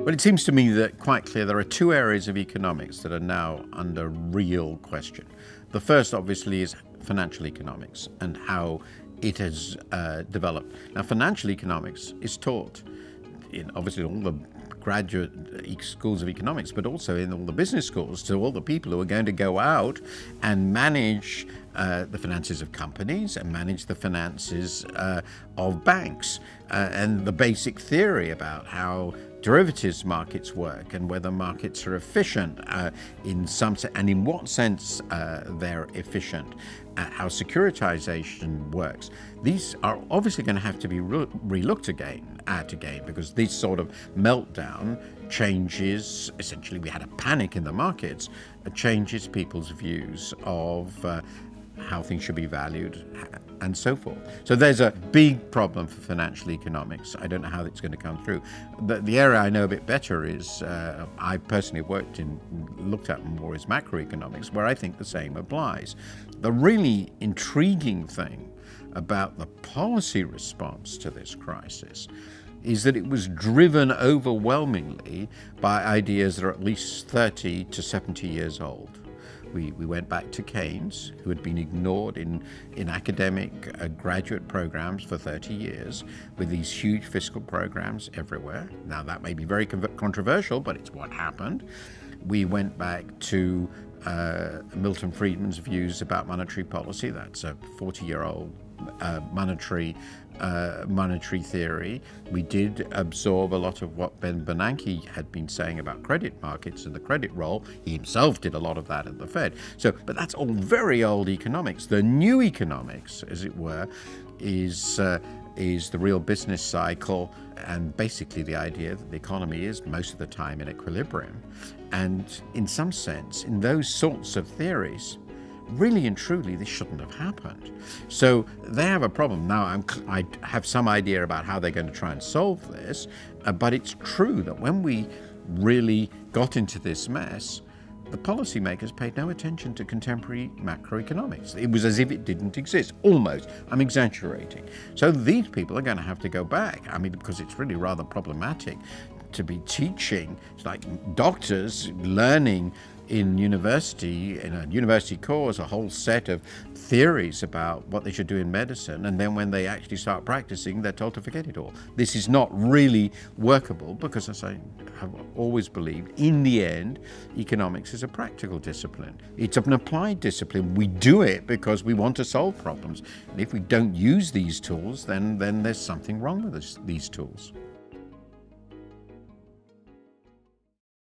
But it seems to me that quite clear there are two areas of economics that are now under real question. The first, obviously, is financial economics and how it has developed. Now, financial economics is taught in obviously all the graduate schools of economics, but also in all the business schools to all the people who are going to go out and manage the finances of companies and manage the finances of banks, and the basic theory about how derivatives markets work and whether markets are efficient in some sense, and in what sense they're efficient, how securitization works. These are obviously going to have to be relooked at again, because this sort of meltdown changes, essentially we had a panic in the markets, changes people's views of how things should be valued and so forth. So there's a big problem for financial economics. I don't know how it's going to come through. The area I know a bit better is, I personally looked at more is macroeconomics, where I think the same applies. The really intriguing thing about the policy response to this crisis is that it was driven overwhelmingly by ideas that are at least 30 to 70 years old. We went back to Keynes, who had been ignored in academic graduate programs for 30 years, with these huge fiscal programs everywhere. Now, that may be very controversial, but it's what happened. We went back to Milton Friedman's views about monetary policy. That's a 40-year-old monetary theory. We did absorb a lot of what Ben Bernanke had been saying about credit markets and the credit role. He himself did a lot of that at the Fed. But that's all very old economics. The new economics, as it were, is the real business cycle, and basically the idea that the economy is most of the time in equilibrium. And in some sense, in those sorts of theories, really and truly, this shouldn't have happened. So they have a problem. Now, I have some idea about how they're going to try and solve this, but it's true that when we really got into this mess, the policymakers paid no attention to contemporary macroeconomics. It was as if it didn't exist, almost. I'm exaggerating. So these people are going to have to go back. I mean, because it's really rather problematic to be teaching. It's like doctors learning in a university course, a whole set of theories about what they should do in medicine, and then when they actually start practicing, they're told to forget it all. This is not really workable, because, as I have always believed, in the end, economics is a practical discipline. It's an applied discipline. We do it because we want to solve problems. And if we don't use these tools, then there's something wrong with these tools.